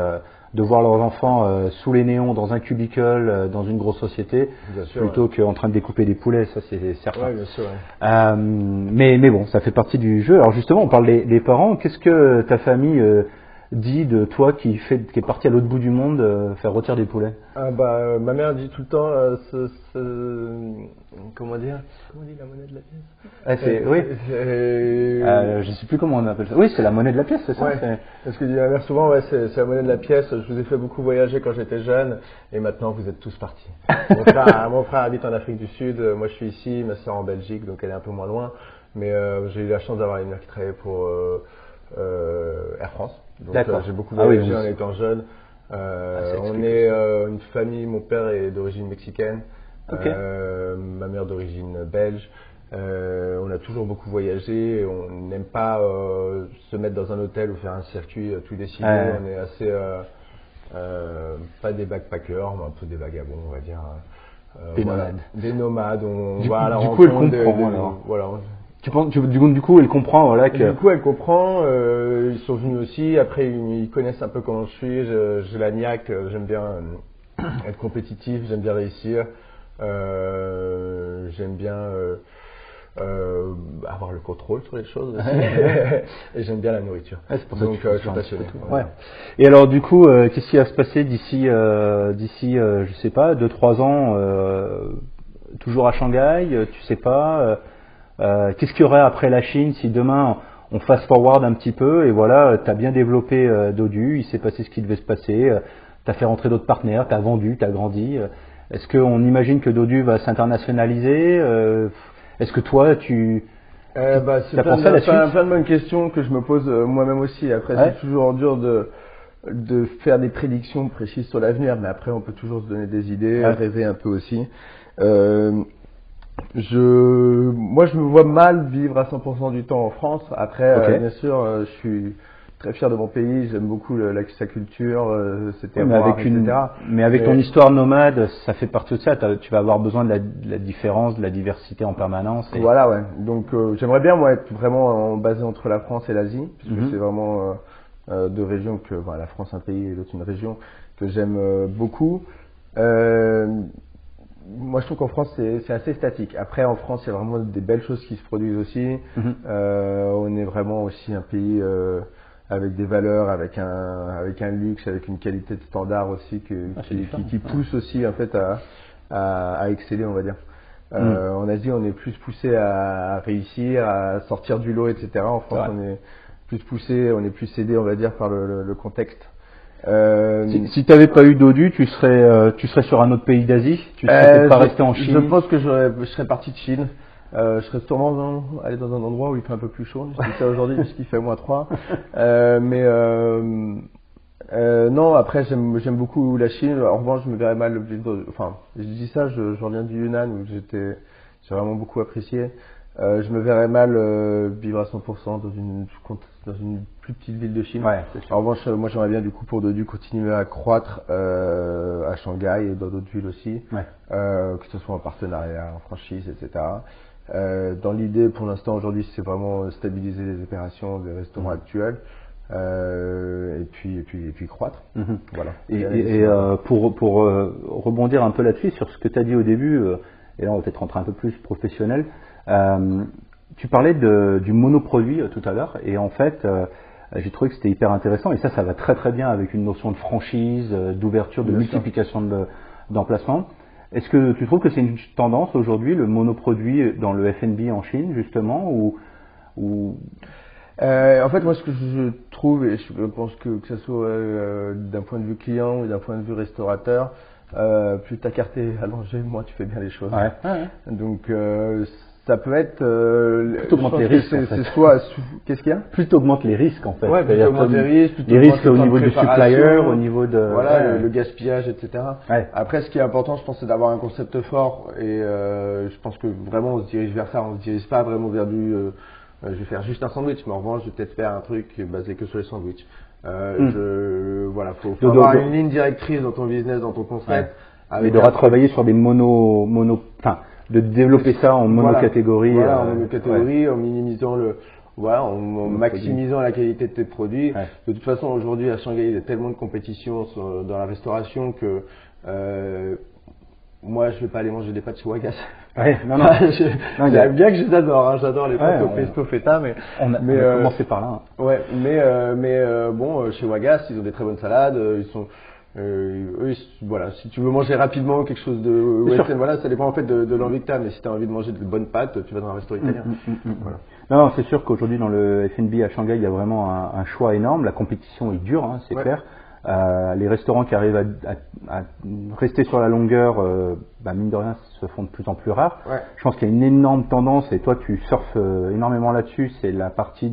de voir leurs enfants sous les néons dans un cubicle, dans une grosse société, plutôt qu'en train de découper des poulets, ça c'est certain. Ouais, bien sûr, ouais. Mais bon, ça fait partie du jeu. Alors justement, on parle des parents. Qu'est-ce que ta famille dit de toi qui est parti à l'autre bout du monde faire rôtir des poulets? Ma mère dit tout le temps comment dire? Comment on dit la monnaie de la pièce? Je sais plus comment on appelle ça. Oui, c'est la monnaie de la pièce, c'est ça? Ouais. Parce que dit ma mère souvent, c'est la monnaie de la pièce. Je vous ai fait beaucoup voyager quand j'étais jeune, et maintenant vous êtes tous partis. Mon frère habite en Afrique du Sud, moi je suis ici, ma soeur en Belgique, donc elle est un peu moins loin. Mais j'ai eu la chance d'avoir une mère qui travaillait pour Air France. Donc j'ai beaucoup voyagé en étant jeune. On est une famille, mon père est d'origine mexicaine, ma mère d'origine belge. On a toujours beaucoup voyagé, on n'aime pas se mettre dans un hôtel ou faire un circuit tout décidé. On est assez, pas des backpackers, mais un peu des vagabonds, on va dire. Des nomades. Des nomades, on du va à la coup, elle rencontre voilà. Du coup, elle comprend, voilà, que... Du coup, elle comprend, ils sont venus aussi, après, ils connaissent un peu comment je suis, j'ai la niaque, j'aime bien être compétitif, j'aime bien réussir, j'aime bien avoir le contrôle sur les choses aussi, et j'aime bien la nourriture. C'est pour ça donc, je suis passionné. Ouais. Et alors, du coup, qu'est-ce qui va se passer d'ici, je sais pas, 2-3 ans, toujours à Shanghai, tu sais pas qu'est-ce qu'il y aurait après la Chine si demain on fast forward un petit peu et voilà, tu as bien développé Dodu, il s'est passé ce qui devait se passer, tu as fait rentrer d'autres partenaires, tu as vendu, tu as grandi. Est-ce qu'on imagine que Dodu va s'internationaliser? Est-ce que toi, c'est plein de bonnes questions que je me pose moi-même aussi. Après, c'est toujours dur de faire des prédictions précises sur l'avenir, mais après, on peut toujours se donner des idées, rêver un peu aussi. Moi, je me vois mal vivre à 100% du temps en France. Après, bien sûr, je suis très fier de mon pays. J'aime beaucoup sa culture, ses terroirs, etc. Mais avec ton histoire nomade, ça fait partie de ça. Tu vas avoir besoin de la différence, de la diversité en permanence. Voilà, ouais. Donc, j'aimerais bien, moi, être vraiment basé entre la France et l'Asie, puisque c'est vraiment deux régions la France un pays et l'autre une région que j'aime beaucoup. Moi, je trouve qu'en France, c'est assez statique. Après, en France, il y a vraiment des belles choses qui se produisent aussi. On est vraiment aussi un pays avec des valeurs, avec un luxe, avec une qualité de standard aussi qui pousse aussi en fait à exceller, on va dire. En Asie, on est plus poussé à réussir, à sortir du lot, etc. En France, on est plus poussé, on est plus aidé, on va dire, par le contexte. Si tu n'avais pas eu Dodu, tu serais sur un autre pays d'Asie? Tu serais pas resté en Chine? Je pense que je serais parti de Chine. Je serais sûrement allé dans un endroit où il fait un peu plus chaud. Je dis ça aujourd'hui puisqu'il fait -3. Non, après j'aime beaucoup la Chine. En revanche, je me verrais mal vivre. Enfin, je dis ça, je reviens du Yunnan où j'ai vraiment beaucoup apprécié. Je me verrais mal vivre à 100% dans une plus petite ville de Chine. En revanche, moi j'aimerais bien du coup pour Dodu continuer à croître à Shanghai et dans d'autres villes aussi, que ce soit en partenariat, en franchise, etc. Dans l'idée, pour l'instant aujourd'hui, c'est vraiment stabiliser les opérations des restaurants actuels. et puis croître. Voilà. Et pour rebondir un peu là-dessus, sur ce que tu as dit au début, et là on va peut-être rentrer un peu plus professionnel, tu parlais du monoproduit tout à l'heure, et en fait, j'ai trouvé que c'était hyper intéressant, et ça va très très bien avec une notion de franchise, d'ouverture, de multiplication d'emplacements. Est-ce que tu trouves que c'est une tendance aujourd'hui, le monoproduit dans le F&B en Chine, justement, ou... En fait, moi, ce que je trouve, et je pense que ce soit d'un point de vue client ou d'un point de vue restaurateur, plus ta carte est allongée, moins tu fais bien les choses. Donc, ça peut être. Plus t'augmentes les risques. C'est soit. Qu'est-ce qu'il y a? Plus t'augmentes les risques, en fait. Ouais, plus t'augmentes les risques. Les risques au niveau du supplier, au niveau de. Voilà, le gaspillage, etc. Après, ce qui est important, je pense, c'est d'avoir un concept fort. Et je pense que vraiment, on se dirige vers ça. On se dirige pas vraiment vers du. Je vais faire juste un sandwich, mais en revanche, je vais peut-être faire un truc basé que sur les sandwichs. Voilà, faut avoir une ligne directrice dans ton business, dans ton concept. Mais de retravailler sur des enfin, de développer ça en monocatégorie. Voilà, en monocatégorie, en minimisant en maximisant la qualité de tes produits. De toute façon, aujourd'hui, à Shanghai, il y a tellement de compétition dans la restauration que, moi, je vais pas aller manger des pâtes chez Wagas. Bien que je les adore, hein, j'adore les pâtes au pesto feta, mais on a commencé par là. Bon, chez Wagas, ils ont des très bonnes salades, ils sont voilà, si tu veux manger rapidement quelque chose de western, voilà, ça dépend en fait de l'envie que tu as, mais si tu as envie de manger de bonnes pâtes, tu vas dans un restaurant italien. Voilà. Non, c'est sûr qu'aujourd'hui dans le F&B à Shanghai, il y a vraiment un choix énorme, la compétition est dure, hein, c'est clair. Les restaurants qui arrivent à rester sur la longueur, mine de rien, se font de plus en plus rares. Je pense qu'il y a une énorme tendance, et toi tu surfes énormément là-dessus, c'est la partie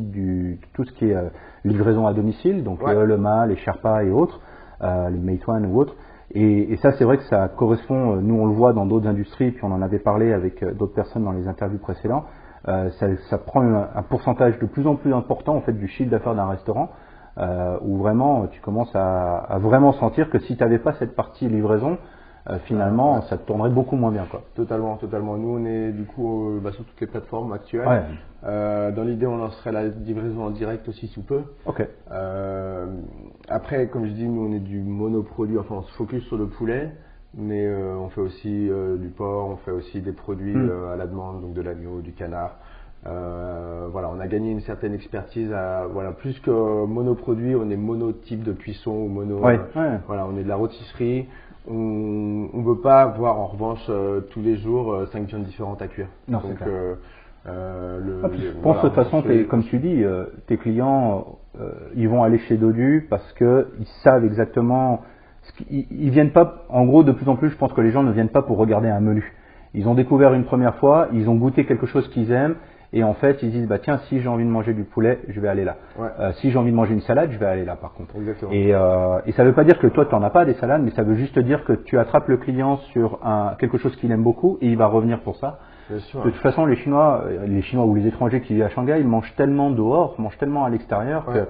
tout ce qui est livraison à domicile, donc les Ele.me, les Sherpa et autres, les Meituan ou autres. Et ça, c'est vrai que ça correspond, nous on le voit dans d'autres industries, puis on en avait parlé avec d'autres personnes dans les interviews précédentes, ça prend un pourcentage de plus en plus important en fait du chiffre d'affaires d'un restaurant. Où vraiment tu commences à vraiment sentir que si tu n'avais pas cette partie livraison, finalement ça te tournerait beaucoup moins bien, quoi. Totalement. Nous on est du coup sur toutes les plateformes actuelles. Dans l'idée on lancerait la livraison en direct aussi sous peu. Après, comme je dis, nous on est du monoproduit, enfin on se focus sur le poulet, mais on fait aussi du porc, on fait aussi des produits à la demande, donc de l'agneau, du canard. Voilà, on a gagné une certaine expertise plus que monoproduit, on est monotype de cuisson ou voilà, on est de la rôtisserie. On veut pas avoir en revanche tous les jours 5 viandes différentes à cuire. Non, donc je pense de toute façon, comme tu dis, tes clients ils vont aller chez Dodu parce que ils savent exactement ils viennent pas, en gros, de plus en plus, je pense que les gens ne viennent pas pour regarder un menu. Ils ont découvert une première fois, ils ont goûté quelque chose qu'ils aiment. Et en fait, ils disent, tiens, si j'ai envie de manger du poulet, je vais aller là. Si j'ai envie de manger une salade, je vais aller là, par contre. Et ça veut pas dire que toi, tu n'en as pas des salades, mais ça veut juste dire que tu attrapes le client sur quelque chose qu'il aime beaucoup et il va revenir pour ça. De toute façon, les Chinois ou les étrangers qui vivent à Shanghai, ils mangent tellement dehors, mangent tellement à l'extérieur que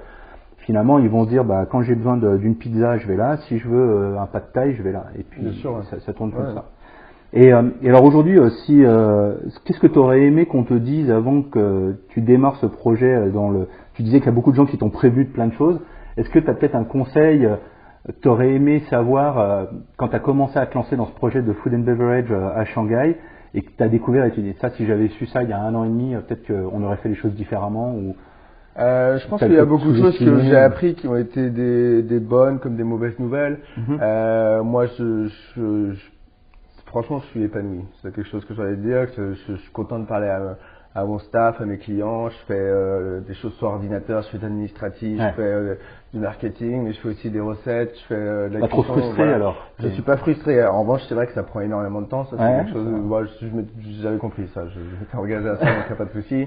finalement, ils vont se dire, quand j'ai besoin d'une pizza, je vais là. Si je veux un pad thai, je vais là. Et puis, ça tourne comme ça. Et alors aujourd'hui, qu'est-ce que tu aurais aimé qu'on te dise avant que tu démarres ce projet tu disais qu'il y a beaucoup de gens qui t'ont prévu de plein de choses. Est-ce que tu as peut-être un conseil tu aurais aimé savoir quand tu as commencé à te lancer dans ce projet de food and beverage à Shanghai et que tu as découvert et tu dis ça, si j'avais su ça il y a 1 an et demi, peut-être qu'on aurait fait les choses différemment ou... Je pense qu'il y a beaucoup de choses que j'ai appris qui ont été des bonnes comme des mauvaises nouvelles. Moi, franchement, je suis épanoui. C'est quelque chose que j'allais dire. Je suis content de parler à mon staff, à mes clients. Je fais des choses sur ordinateur, je fais de l'administratif, je fais du marketing, mais je fais aussi des recettes. Je fais de la cuisine. Pas trop frustré alors? Je suis pas frustré. En revanche, c'est vrai que ça prend énormément de temps. Ça, c'est quelque chose. Moi, j'avais compris ça. Je m'étais engagé à ça, donc il n'y a pas de souci.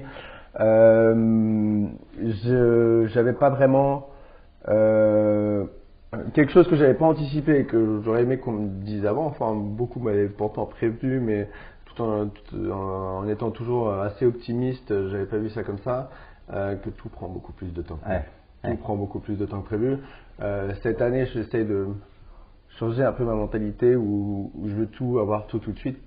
J'avais pas vraiment quelque chose que j'avais pas anticipé et que j'aurais aimé qu'on me dise avant. Enfin, beaucoup m'avaient pourtant prévenu, mais tout en étant toujours assez optimiste, j'avais pas vu ça comme ça. Que tout prend beaucoup plus de temps. Tout prend beaucoup plus de temps que prévu. Cette année, j'essaie de changer un peu ma mentalité où je veux tout avoir tout de suite.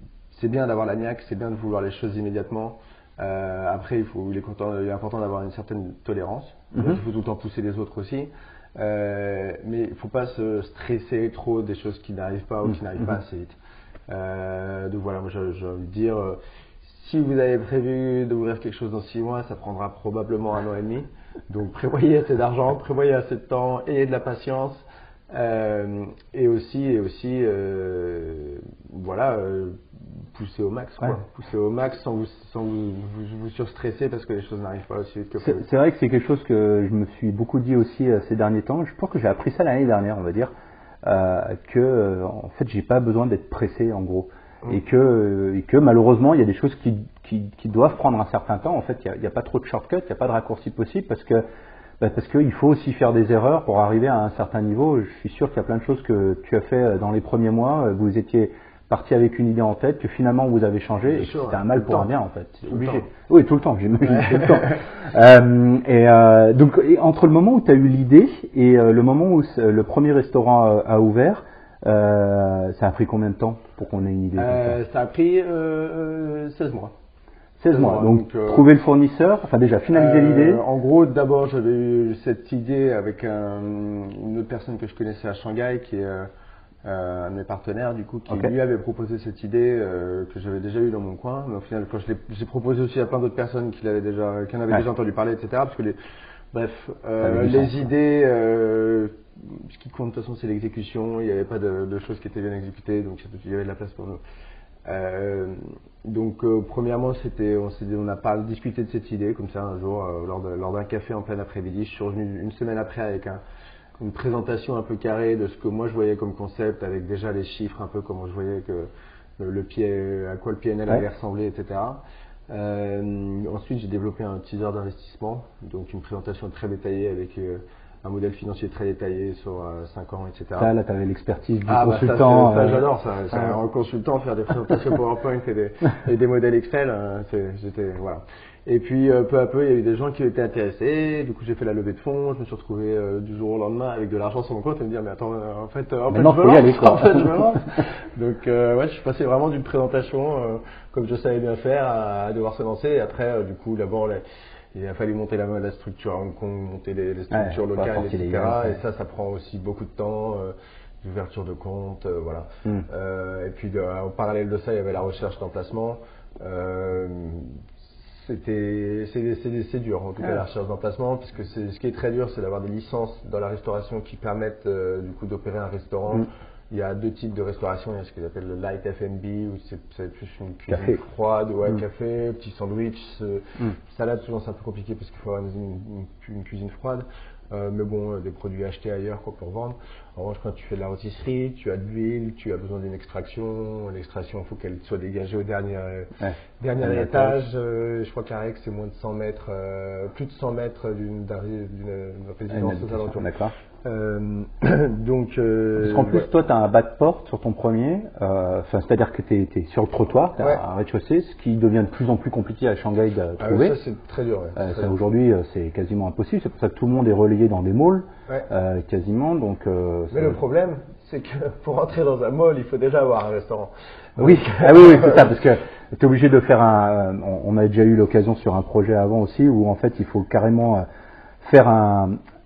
C'est bien d'avoir la niaque, c'est bien de vouloir les choses immédiatement. Après, il est important d'avoir une certaine tolérance. Il faut tout le temps pousser les autres aussi. Mais il ne faut pas se stresser trop des choses qui n'arrivent pas ou qui n'arrivent pas assez vite. Donc voilà, moi j'ai envie de dire, si vous avez prévu d'ouvrir quelque chose dans 6 mois, ça prendra probablement 1 an et demi. Donc prévoyez assez d'argent, prévoyez assez de temps, ayez de la patience. Et aussi, pousser au max, quoi. Pousser au max sans vous surstresser parce que les choses n'arrivent pas aussi vite que prévu. C'est vrai que c'est quelque chose que je me suis beaucoup dit aussi ces derniers temps. Je pense que j'ai appris ça l'année dernière, on va dire, que en fait j'ai pas besoin d'être pressé en gros, et que malheureusement il y a des choses qui doivent prendre un certain temps. En fait, il y a pas trop de shortcuts, il y a pas de raccourci possible parce qu'il faut aussi faire des erreurs pour arriver à un certain niveau. Je suis sûr qu'il y a plein de choses que tu as fait dans les premiers mois. Vous étiez parti avec une idée en tête que finalement vous avez changé et que c'était un mal pour un bien en fait. C'est obligé. Oui, tout le temps, j'imagine tout le temps. Donc entre le moment où tu as eu l'idée et le moment où le premier restaurant a ouvert, ça a pris combien de temps pour qu'on ait une idée Ça a pris 16 mois. 16 mois. Donc trouver le fournisseur, enfin déjà finaliser l'idée. En gros, d'abord j'avais eu cette idée avec une autre personne que je connaissais à Shanghai qui est un de mes partenaires du coup qui lui avait proposé cette idée que j'avais déjà eu dans mon coin. Mais au final, quand j'ai proposé aussi à plein d'autres personnes qui en avaient déjà entendu parler, etc. Parce que les idées, ce qui compte de toute façon c'est l'exécution. Il n'y avait pas de choses qui étaient bien exécutées, donc il y avait de la place pour nous. Premièrement, on a discuté de cette idée comme ça un jour lors d'un café en plein après-midi. Je suis revenu une semaine après avec une présentation un peu carrée de ce que moi je voyais comme concept, avec déjà les chiffres, un peu comment je voyais que à quoi le PNL allait ressembler, etc. Ensuite, j'ai développé un teaser d'investissement, donc une présentation très détaillée avec un modèle financier très détaillé sur 5 ans, etc. Ça, là, tu avais l'expertise du consultant. Ça, j'adore ça. Un consultant, faire des présentations PowerPoint et des modèles Excel, voilà. Et puis, peu à peu, il y a eu des gens qui étaient intéressés. Du coup, j'ai fait la levée de fonds. Je me suis retrouvé du jour au lendemain avec de l'argent sur mon compte et me dire, mais attends, en fait, je me lance. Donc, je suis passé vraiment d'une présentation comme je savais bien faire à devoir se lancer. Et après, du coup, d'abord, il a fallu monter la structure à Hong Kong, monter les structures locales, etc. Et ça prend aussi beaucoup de temps, d'ouverture de compte, voilà. Et puis en parallèle de ça, il y avait la recherche d'emplacement. C'est dur, en tout cas la recherche d'emplacement, puisque ce qui est très dur, c'est d'avoir des licences dans la restauration qui permettent du coup d'opérer un restaurant. Il y a 2 types de restauration. Il y a ce qu'ils appellent le light F&B, où c'est plus une cuisine froide, café, petit sandwich, salade. Souvent c'est un peu compliqué parce qu'il faut avoir une cuisine froide. Mais bon, des produits achetés ailleurs pour vendre. En revanche, quand tu fais de la rôtisserie, tu as de l'huile, tu as besoin d'une extraction. L'extraction, il faut qu'elle soit dégagée au dernier étage. Je crois que la règle, c'est moins de 100 mètres, plus de 100 mètres d'une résidence aux alentours. D'accord. Parce qu'en plus, toi, tu as un bas de porte sur ton premier, c'est-à-dire que tu es sur le trottoir, tu as un rez-de-chaussée, ce qui devient de plus en plus compliqué à Shanghai de trouver. Ça, c'est très dur. Aujourd'hui, c'est quasiment impossible. C'est pour ça que tout le monde est relayé dans des malls, quasiment. Donc, mais le problème, c'est que pour entrer dans un mall, il faut déjà avoir un restaurant. Oui, c'est ça, parce que tu es obligé de faire on a déjà eu l'occasion sur un projet avant aussi, où en fait, il faut carrément faire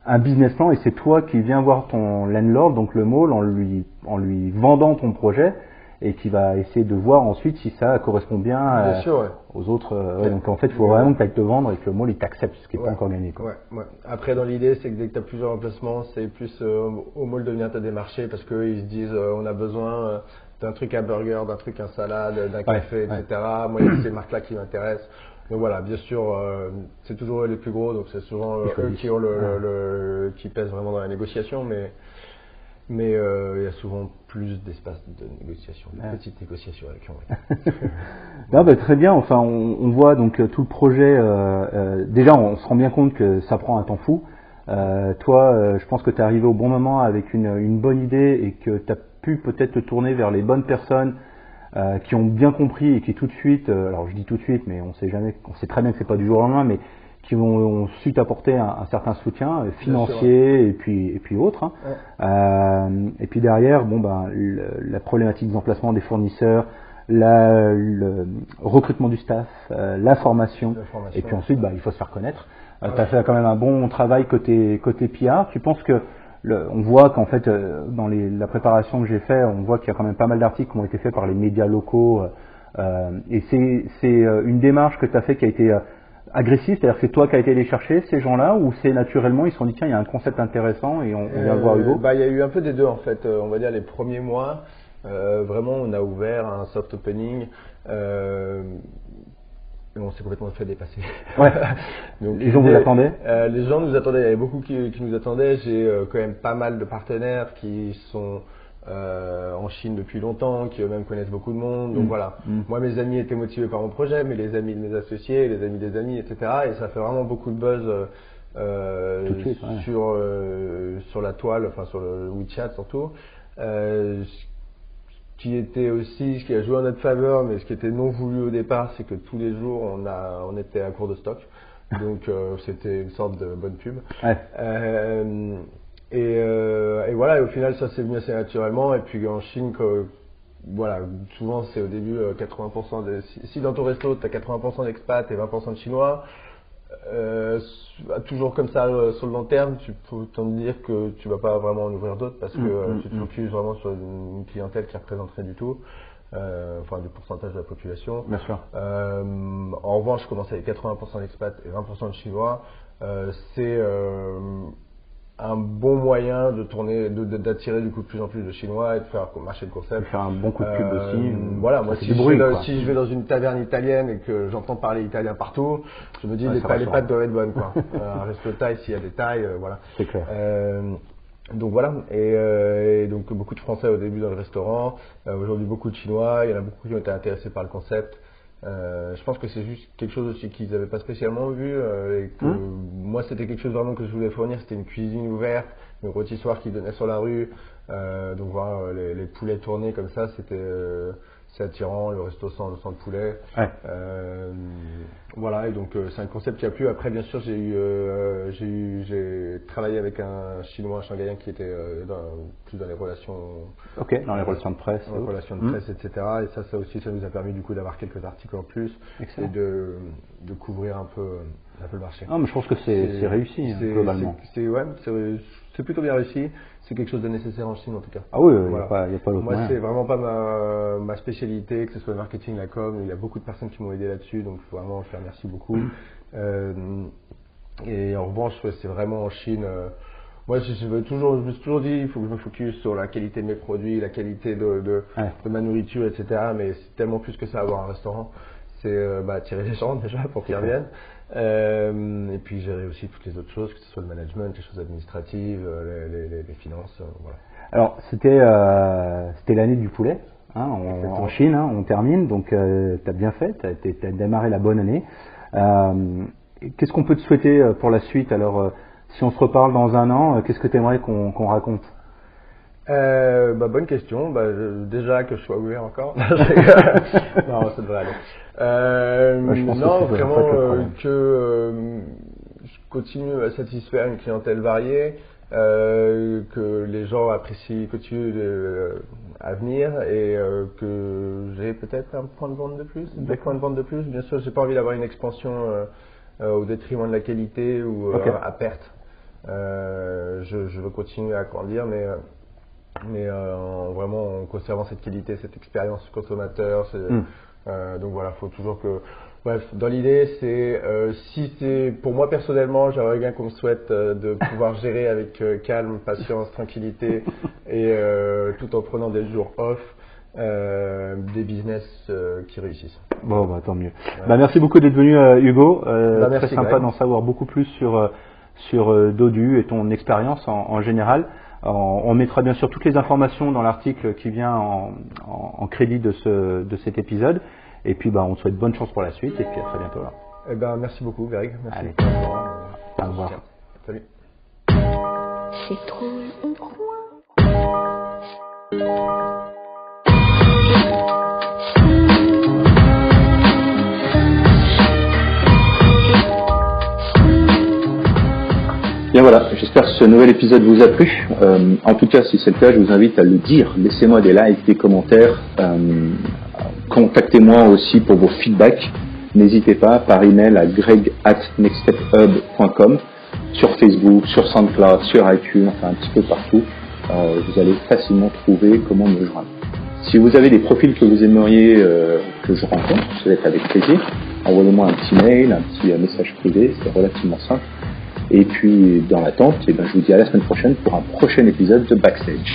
un business plan, et c'est toi qui viens voir ton landlord, donc le mall, en lui vendant ton projet, et qui va essayer de voir ensuite si ça correspond bien aux autres. Donc en fait, il faut vraiment que tu ailles te vendre et que le mall il t'accepte, ce qui n'est pas encore gagné. Après, dans l'idée, c'est que dès que tu as plusieurs emplacements, c'est plus au mall de venir te démarcher, parce qu'ils se disent on a besoin d'un truc à burger, d'un truc à salade, d'un café, etc. Moi, il y a ces marques-là qui m'intéressent. Donc voilà, bien sûr, c'est toujours les plus gros, donc c'est souvent eux qui ont qui pèsent vraiment dans la négociation, mais il y a souvent plus d'espace de négociation, de petites négociations avec eux. Très bien. Enfin, on voit donc tout le projet. Déjà, on se rend bien compte que ça prend un temps fou. Toi, je pense que tu es arrivé au bon moment avec une bonne idée et que tu as pu peut-être te tourner vers les bonnes personnes. Qui ont bien compris et qui tout de suite, alors je dis tout de suite, mais on sait très bien que c'est pas du jour au lendemain, mais qui ont su t'apporter un certain soutien financier et puis autre. Et puis derrière, la problématique des emplacements des fournisseurs, le recrutement du staff, la formation, et puis ensuite il faut se faire connaître. Tu as fait quand même un bon travail côté PR. Tu penses que on voit qu'en fait dans la préparation que j'ai fait, on voit qu'il y a quand même pas mal d'articles qui ont été faits par les médias locaux, et c'est une démarche que tu as fait qui a été agressive, c'est-à-dire que c'est toi qui as été les chercher ces gens-là, ou c'est naturellement ils se sont dit tiens il y a un concept intéressant et on vient voir Hugo? Il y a eu un peu des deux en fait. On va dire les premiers mois, vraiment on a ouvert un soft opening. On s'est complètement fait dépasser. Ouais. Donc, les gens vous attendaient? Les gens nous attendaient, il y avait beaucoup qui nous attendaient. J'ai quand même pas mal de partenaires qui sont en Chine depuis longtemps, qui eux-mêmes connaissent beaucoup de monde. Donc voilà, moi mes amis étaient motivés par mon projet, mais les amis de mes associés, les amis des amis, etc. Et ça fait vraiment beaucoup de buzz tout de suite, ouais. sur la toile, enfin sur le WeChat surtout. Ce qui a joué en notre faveur, mais ce qui était non voulu au départ, c'est que tous les jours on était à court de stock, donc c'était une sorte de bonne pub. Ouais. Et voilà, et au final ça s'est venu assez naturellement. Et puis en Chine, voilà, souvent c'est au début 80% si dans ton resto tu as 80% d'expats et 20% de chinois, toujours comme ça sur le long terme, tu peux t'en dire que tu vas pas vraiment en ouvrir d'autres parce que tu te focuses vraiment sur une clientèle qui représente rien du tout, enfin du pourcentage de la population. Bien sûr. En revanche, je commence avec 80% d'expats et 20% de chinois. C'est un bon moyen d'attirer du coup de plus en plus de Chinois et de faire marcher le concept. Faire un bon coup de pub aussi. Voilà, moi si je vais dans une taverne italienne et que j'entends parler italien partout, je me dis les pâtes doivent être bonnes quoi. Un resto thaï s'il y a des thaïs, voilà. C'est clair. Donc voilà, et donc beaucoup de Français au début dans le restaurant, aujourd'hui beaucoup de Chinois, il y en a beaucoup qui ont été intéressés par le concept. Je pense que c'est juste quelque chose aussi qu'ils n'avaient pas spécialement vu et que moi c'était quelque chose vraiment que je voulais fournir, c'était une cuisine ouverte, une rôtissoire qui donnait sur la rue, donc voilà les poulets tournés comme ça c'est attirant, le resto sans le poulet. Ouais. Voilà, et donc c'est un concept qui a plu. Après bien sûr j'ai travaillé avec un Chinois, un Shanghaïen qui était plus dans les relations. Ok, dans les relations de presse. Dans les relations de presse, etc. Et ça aussi, ça nous a permis du coup d'avoir quelques articles en plus. Excellent. Et de couvrir un peu le marché. Ah, mais je pense que c'est réussi globalement. C'est plutôt bien réussi. C'est quelque chose de nécessaire en Chine en tout cas. Ah oui, il n'y a pas d'autre Moi, moyen. c'est vraiment pas ma spécialité, que ce soit le marketing, la com. Il y a beaucoup de personnes qui m'ont aidé là-dessus, donc il faut vraiment faire merci beaucoup. Et en revanche, c'est vraiment en Chine. Moi, je me suis toujours dit, il faut que je me focus sur la qualité de mes produits, la qualité de ma nourriture, etc. Mais c'est tellement plus que ça avoir un restaurant. C'est attirer les gens déjà pour qu'ils reviennent. Et puis gérer aussi toutes les autres choses, que ce soit le management, les choses administratives, les finances, voilà. Alors c'était l'année du poulet, hein, en Chine, hein, on termine, donc tu as bien fait, tu as démarré la bonne année. Qu'est-ce qu'on peut te souhaiter pour la suite? Alors si on se reparle dans un an, qu'est-ce que tu aimerais qu'on raconte? Bonne question. Déjà que je sois ouvert encore. Non, ça devrait aller. Non, vraiment que je continue à satisfaire une clientèle variée, que les gens continuent à venir et que j'ai peut-être un point de vente de plus, deux points de vente de plus. Bien sûr, j'ai pas envie d'avoir une expansion au détriment de la qualité ou à perte. Je veux continuer à grandir, mais vraiment en conservant cette qualité, cette expérience consommateur. Donc voilà, faut toujours que. Bref, dans l'idée, pour moi personnellement, j'aimerais bien qu'on me souhaite de pouvoir gérer avec calme, patience, tranquillité et tout en prenant des jours off, des business qui réussissent. Bon, tant mieux. Ouais. Merci beaucoup d'être venu, Hugo. Merci, très sympa d'en savoir beaucoup plus sur Dodu et ton expérience en général. On mettra bien sûr toutes les informations dans l'article qui vient en crédit de cet épisode. Et puis on te souhaite bonne chance pour la suite et puis à très bientôt là. Merci beaucoup Greg. Merci. Allez. Au revoir. Salut. C'est trop un coin. Bien voilà, j'espère que ce nouvel épisode vous a plu. En tout cas, si c'est le cas, je vous invite à le dire. Laissez-moi des likes, des commentaires. Contactez-moi aussi pour vos feedbacks. N'hésitez pas par email à greg@nextstephub.com, sur Facebook, sur SoundCloud, sur iTunes, enfin un petit peu partout. Vous allez facilement trouver comment me joindre. Si vous avez des profils que vous aimeriez que je rencontre, ça va être avec plaisir. Envoyez-moi un petit mail, un petit message privé, c'est relativement simple. Et puis, dans l'attente, je vous dis à la semaine prochaine pour un prochain épisode de Backstage.